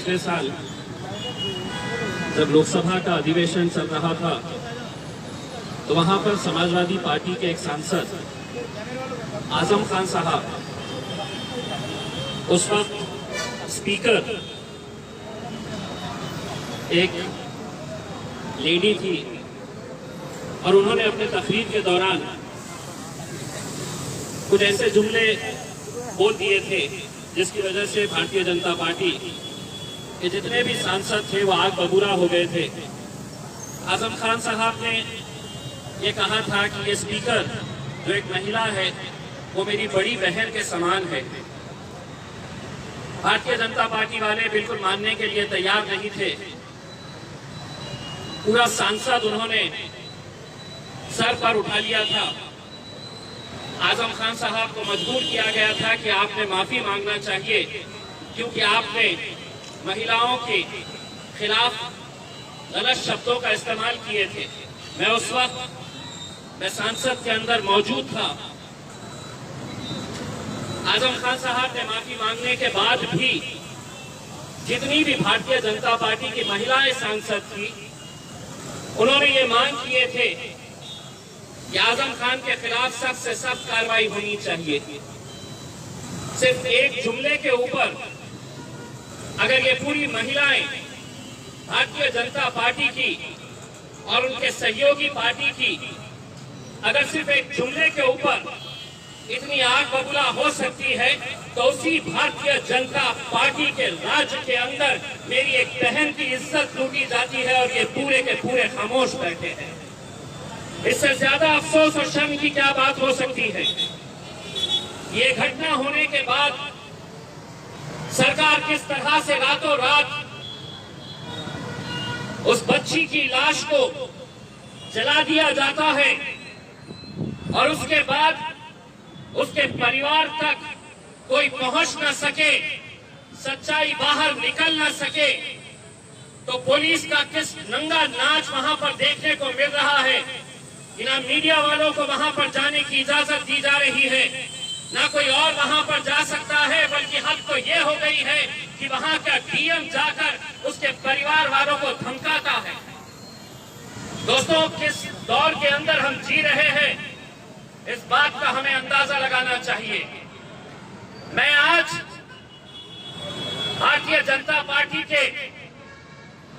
पिछले साल जब लोकसभा का अधिवेशन चल रहा था तो वहां पर समाजवादी पार्टी के एक सांसद आजम खान साहब, उस वक्त स्पीकर एक लेडी थी और उन्होंने अपने तकरीर के दौरान कुछ ऐसे जुमले बोल दिए थे जिसकी वजह से भारतीय जनता पार्टी के जितने भी सांसद थे वो आग बबूला हो गए थे। आजम खान साहब ने ये कहा था कि ये स्पीकर जो एक महिला है वो मेरी बड़ी बहन के समान है। भारतीय जनता पार्टी वाले बिल्कुल मानने के लिए तैयार नहीं थे। पूरा सांसद उन्होंने सर पर उठा लिया था। आजम खान साहब को मजबूर किया गया था कि आपने माफी मांगना चाहिए क्योंकि आपने महिलाओं के खिलाफ गलत शब्दों का इस्तेमाल किए थे। मैं उस वक्त सांसद के अंदर मौजूद था। आजम खान साहब ने माफी मांगने के बाद भी जितनी भी भारतीय जनता पार्टी की महिलाएं सांसद थी उन्होंने ये मांग किए थे कि आजम खान के खिलाफ सख्त से सख्त कार्रवाई होनी चाहिए। सिर्फ एक जुमले के ऊपर अगर ये पूरी महिलाएं भारतीय जनता पार्टी की और उनके सहयोगी पार्टी की अगर सिर्फ एक जुमले के ऊपर इतनी आग बबूला हो सकती है तो उसी भारतीय जनता पार्टी के राज्य के अंदर मेरी एक बहन की इज्जत लूटी जाती है और ये पूरे के पूरे खामोश बैठे हैं। इससे ज्यादा अफसोस और शर्म की क्या बात हो सकती है। ये घटना होने के बाद सरकार किस तरह से रातों रात उस बच्ची की लाश को जला दिया जाता है और उसके बाद उसके परिवार तक कोई पहुंच न सके, सच्चाई बाहर निकल न सके, तो पुलिस का किस नंगा नाच वहां पर देखने को मिल रहा है कि ना मीडिया वालों को वहां पर जाने की इजाजत दी जा रही है, ना कोई और वहां पर जा सकता है, बल्कि हद तो ये हो गई है कि वहां का डीएम जाकर उसके परिवार वालों को धमकाता है। दोस्तों, किस दौर के अंदर हम जी रहे हैं इस बात का हमें अंदाजा लगाना चाहिए। मैं आज भारतीय जनता पार्टी के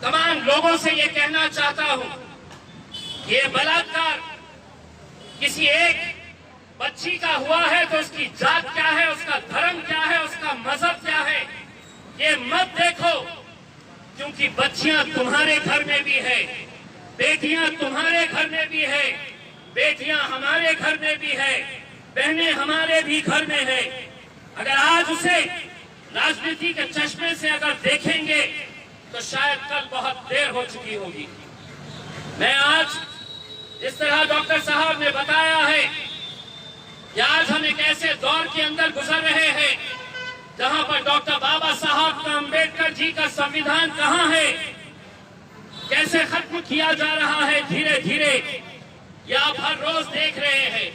तमाम लोगों से ये कहना चाहता हूं कि ये बलात्कार किसी एक बच्ची का हुआ है तो उसकी जात क्या है, उसका धर्म क्या है, उसका मजहब क्या है, ये मत देखो, क्योंकि बच्चियां तुम्हारे घर में भी है, बेटियां तुम्हारे घर में भी है, बेटियां हमारे घर में भी है, बहनें हमारे भी घर में है। अगर आज उसे राजनीति के चश्मे से अगर देखेंगे तो शायद कल बहुत देर हो चुकी होगी। मैं आज जिस तरह डॉक्टर साहब ने बताया है कि आज हम एक ऐसे दौर के अंदर गुजर रहे हैं जहां पर डॉक्टर बाबा साहब का, अम्बेडकर जी का संविधान कहां है, कैसे खत्म किया जा रहा है धीरे धीरे, ये आप हर रोज देख रहे हैं।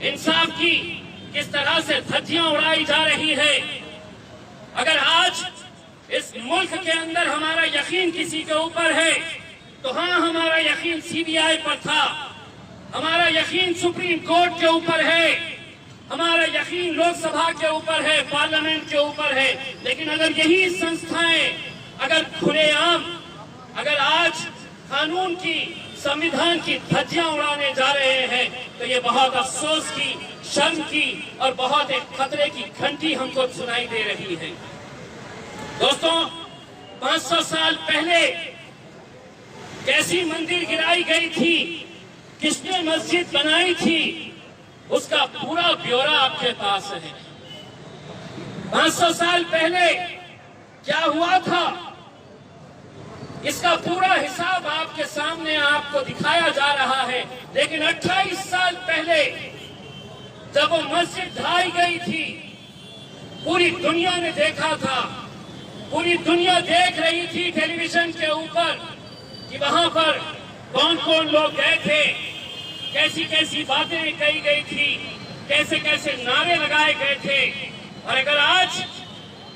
इंसाफ की किस तरह से धज्जियां उड़ाई जा रही है। अगर आज इस मुल्क के अंदर हमारा यकीन किसी के ऊपर है तो हाँ, हमारा यकीन सीबीआई पर था, हमारा यकीन सुप्रीम कोर्ट के ऊपर है, हमारा यकीन लोकसभा के ऊपर है, पार्लियामेंट के ऊपर है। लेकिन अगर यही संस्थाएं अगर खुलेआम अगर आज कानून की, संविधान की धज्जियां उड़ाने जा रहे हैं तो ये बहुत अफसोस की, शर्म की और बहुत एक खतरे की घंटी हमको सुनाई दे रही है। दोस्तों, 500 साल पहले कैसी मंदिर गिराई गई थी, किसने मस्जिद बनाई थी, उसका पूरा ब्यौरा आपके पास है। 500 साल पहले क्या हुआ था इसका पूरा हिसाब आपके सामने आपको दिखाया जा रहा है। लेकिन 28 साल पहले जब वो मस्जिद ढाई गई थी, पूरी दुनिया ने देखा था, पूरी दुनिया देख रही थी टेलीविजन के ऊपर कि वहां पर कौन कौन लोग गए थे, कैसी कैसी बातें कही गई थी, कैसे कैसे नारे लगाए गए थे। और अगर आज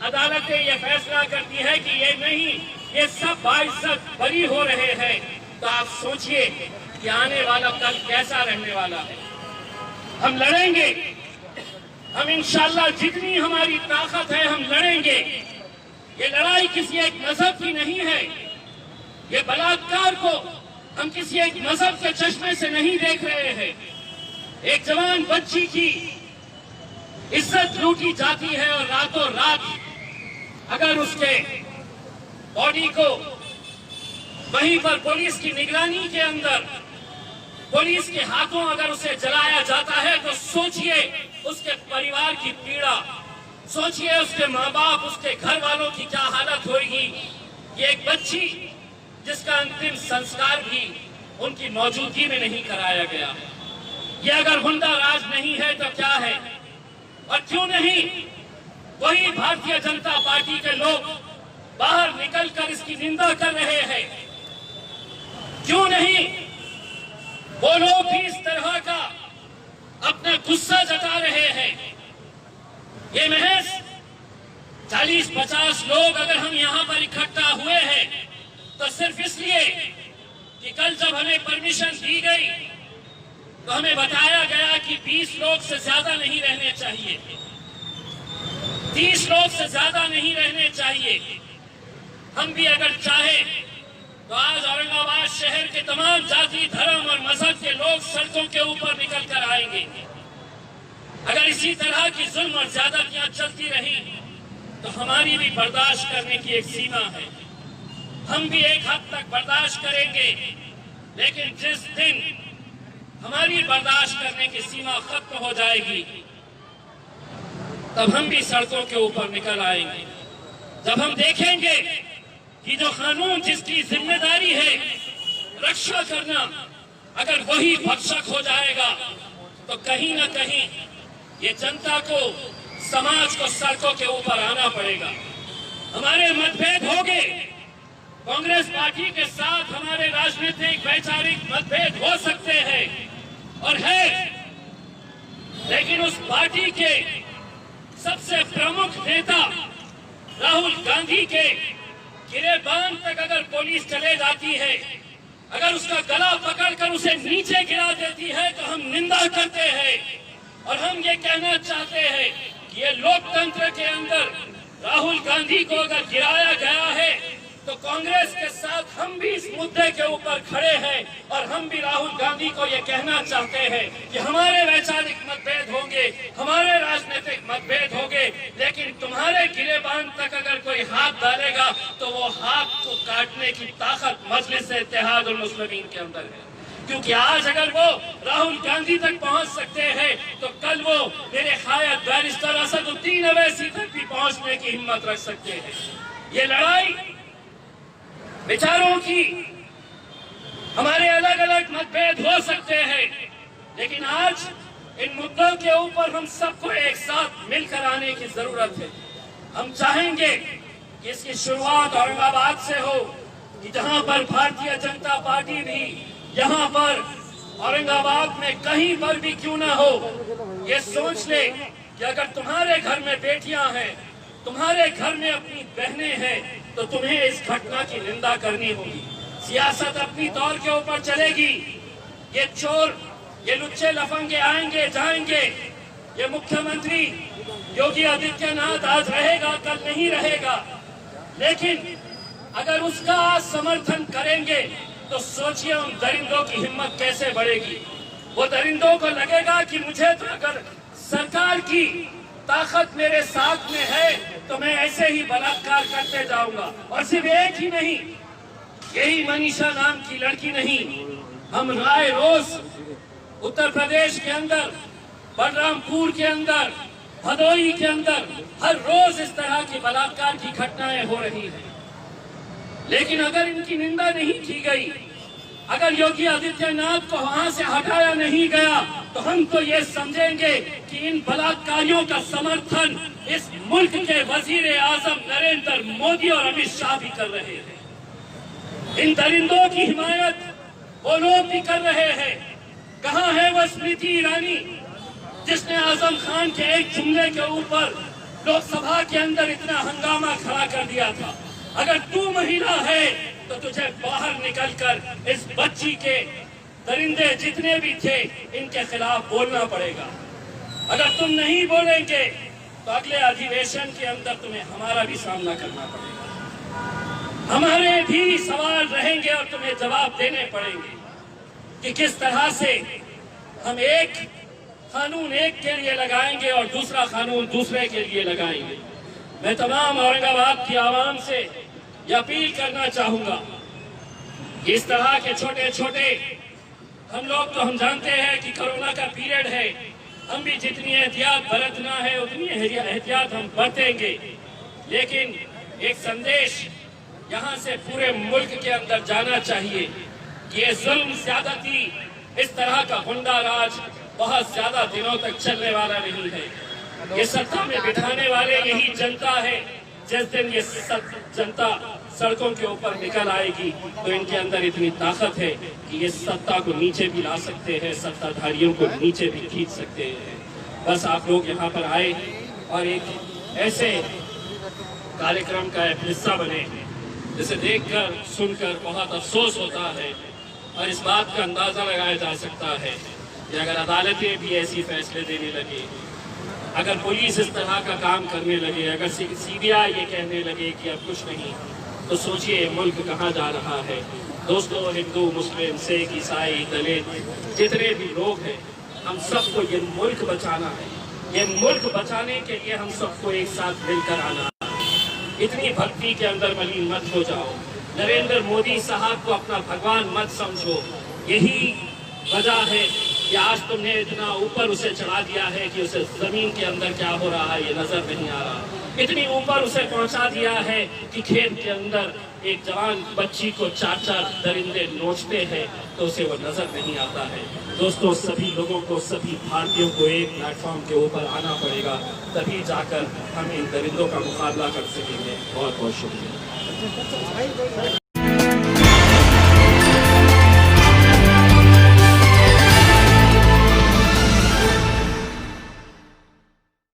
अदालतें ये फैसला करती है कि ये नहीं, ये सब बाइज्जत बरी हो रहे हैं, तो आप सोचिए कि आने वाला कल कैसा रहने वाला है। हम लड़ेंगे, हम इंशाल्लाह जितनी हमारी ताकत है हम लड़ेंगे। ये लड़ाई किसी एक मजहब की नहीं है। ये बलात्कार को हम किसी एक मजहब के चश्मे से नहीं देख रहे हैं। एक जवान बच्ची की इज्जत लूटी जाती है और रातों रात अगर उसके बॉडी को वहीं पर पुलिस की निगरानी के अंदर पुलिस के हाथों अगर उसे जलाया जाता है, तो सोचिए उसके परिवार की पीड़ा, सोचिए उसके माँ बाप, उसके घर वालों की क्या हालत होगी। ये एक बच्ची जिसका अंतिम संस्कार भी उनकी मौजूदगी में नहीं कराया गया। ये अगर गुंडा राज नहीं है तो क्या है? और क्यों नहीं वही भारतीय जनता पार्टी के लोग बाहर निकलकर इसकी निंदा कर रहे हैं? क्यों नहीं वो लोग भी इस तरह का अपना गुस्सा जता रहे हैं? ये महज 40-50 लोग अगर हम यहाँ पर इकट्ठा हुए हैं तो सिर्फ इसलिए कि कल जब हमें परमिशन दी गई तो हमें बताया गया कि 20 लोग से ज्यादा नहीं रहने चाहिए, 30 लोग से ज्यादा नहीं रहने चाहिए। हम भी अगर चाहे तो आज औरंगाबाद शहर के तमाम जाति, धर्म और मजहब के लोग सड़कों के ऊपर निकल कर आएंगे। अगर इसी तरह की जुल्म और ज्यादतियां चलती रही तो हमारी भी बर्दाश्त करने की एक सीमा है। हम भी एक हद तक बर्दाश्त करेंगे, लेकिन जिस दिन हमारी बर्दाश्त करने की सीमा खत्म हो जाएगी तब हम भी सड़कों के ऊपर निकल आएंगे। जब हम देखेंगे कि जो कानून जिसकी जिम्मेदारी है रक्षा करना, अगर वही भक्षक हो जाएगा तो कहीं ना कहीं ये जनता को, समाज को सड़कों के ऊपर आना पड़ेगा। हमारे मतभेद होंगे, कांग्रेस पार्टी के साथ हमारे राजनीतिक वैचारिक मतभेद हो सकते हैं और है, लेकिन उस पार्टी के सबसे प्रमुख नेता राहुल गांधी के गिरेबान तक अगर पुलिस चले जाती है, अगर उसका गला पकड़कर उसे नीचे गिरा देती है तो हम निंदा करते हैं और हम ये कहना चाहते हैं कि ये लोकतंत्र के अंदर राहुल गांधी को अगर गिराया गया है तो कांग्रेस के साथ हम भी इस मुद्दे के ऊपर खड़े हैं और हम भी राहुल गांधी को ये कहना चाहते हैं कि हमारे वैचारिक मतभेद होंगे, हमारे राजनीतिक मतभेद होंगे, लेकिन तुम्हारे गिरेबान तक अगर कोई हाथ डालेगा तो वो हाथ को काटने की ताकत मजलिस इत्तेहादुल मुस्लिमीन के अंदर है। क्योंकि आज अगर वो राहुल गांधी तक पहुंच सकते हैं तो कल वो मेरे ख्याल बैरिस्टर असदुद्दीन अवैसी तक भी पहुंचने की हिम्मत रख सकते हैं। ये लड़ाई विचारों की, हमारे अलग अलग मतभेद हो सकते हैं, लेकिन आज इन मुद्दों के ऊपर हम सबको एक साथ मिलकर आने की जरूरत है। हम चाहेंगे कि इसकी शुरुआत औरंगाबाद से हो, कि जहां पर भारतीय जनता पार्टी भी यहाँ पर औरंगाबाद में कहीं पर भी क्यों ना हो, ये सोच ले कि अगर तुम्हारे घर में बेटियां हैं, तुम्हारे घर में अपनी बहनें हैं, तो तुम्हें इस घटना की निंदा करनी होगी। सियासत अपनी तौर के ऊपर चलेगी। ये चोर, ये लुच्चे लफंगे आएंगे जाएंगे। ये मुख्यमंत्री योगी आदित्यनाथ आज रहेगा, कल नहीं रहेगा, लेकिन अगर उसका समर्थन करेंगे तो सोचिए उन दरिंदों की हिम्मत कैसे बढ़ेगी। वो दरिंदों को लगेगा कि मुझे तो अगर सरकार की ताकत मेरे साथ में है तो मैं ऐसे ही बलात्कार करते जाऊंगा। और सिर्फ एक ही नहीं, यही मनीषा नाम की लड़की नहीं, हम राय रोज उत्तर प्रदेश के अंदर, बलरामपुर के अंदर, भदोही के अंदर हर रोज इस तरह की बलात्कार की घटनाएं हो रही हैं। लेकिन अगर इनकी निंदा नहीं की गई, अगर योगी आदित्यनाथ को वहां से हटाया नहीं गया, तो हम तो ये समझेंगे कि इन बलात्कारियों का समर्थन इस मुल्क के वजीर आजम नरेंद्र मोदी और अमित शाह भी कर रहे हैं। इन दरिंदों की हिमायत वो लोग भी कर रहे हैं। कहाँ है वो स्मृति ईरानी जिसने आजम खान के एक जुमले के ऊपर लोकसभा के अंदर इतना हंगामा खड़ा कर दिया था। अगर तू महिला है तो तुझे बाहर निकलकर इस बच्ची के दरिंदे जितने भी थे इनके खिलाफ बोलना पड़ेगा। अगर तुम नहीं बोलेंगे तो अगले अधिवेशन के अंदर तुम्हें हमारा भी सामना करना पड़ेगा। हमारे भी सवाल रहेंगे और तुम्हें जवाब देने पड़ेंगे कि किस तरह से हम एक कानून एक के लिए लगाएंगे और दूसरा कानून दूसरे के लिए लगाएंगे। मैं तमाम औरंगाबाद की आवाम से यह अपील करना चाहूंगा कि इस तरह के छोटे छोटे हम लोग तो हम जानते हैं कि कोरोना का पीरियड है, हम भी जितनी एहतियात बरतना है उतनी एहतियात हम बरतेंगे, लेकिन एक संदेश यहाँ से पूरे मुल्क के अंदर जाना चाहिए कि ये जुल्म ज्यादती, इस तरह का गुंडा राज बहुत ज्यादा दिनों तक चलने वाला नहीं है। ये सत्ता में बिठाने वाले यही जनता है। जिस दिन ये जनता सड़कों के ऊपर निकल आएगी तो इनके अंदर इतनी ताकत है कि ये सत्ता को नीचे भी ला सकते हैं, सत्ताधारियों को नीचे भी खींच सकते हैं। बस आप लोग यहाँ पर आए और एक ऐसे कार्यक्रम का एक हिस्सा बने जिसे देखकर सुनकर बहुत अफसोस होता है और इस बात का अंदाजा लगाया जा सकता है कि अगर अदालतें भी ऐसी फैसले देने लगे, अगर पुलिस इस तरह का काम करने लगे, अगर सीबीआई ये कहने लगे कि अब कुछ नहीं, तो सोचिए मुल्क कहाँ जा रहा है। दोस्तों, हिंदू, मुस्लिम, सिख, ईसाई, दलित जितने भी लोग हैं, हम सबको ये मुल्क बचाना है। ये मुल्क बचाने के लिए हम सबको एक साथ मिलकर आना है। इतनी भक्ति के अंदर मलिन मत हो जाओ। नरेंद्र मोदी साहब को अपना भगवान मत समझो। यही वजह है कि आज तुमने इतना ऊपर उसे चढ़ा दिया है कि उसे जमीन के अंदर क्या हो रहा है ये नजर नहीं आ रहा। इतनी ऊपर उसे पहुंचा दिया है कि खेत के अंदर एक जवान बच्ची को 4-4 दरिंदे नोचते हैं तो उसे वो नजर नहीं आता है। दोस्तों, सभी लोगों को, सभी भारतीयों को एक प्लेटफॉर्म के ऊपर आना पड़ेगा, तभी जाकर हम इन दरिंदों का मुकाबला कर सकेंगे। बहुत बहुत शुक्रिया।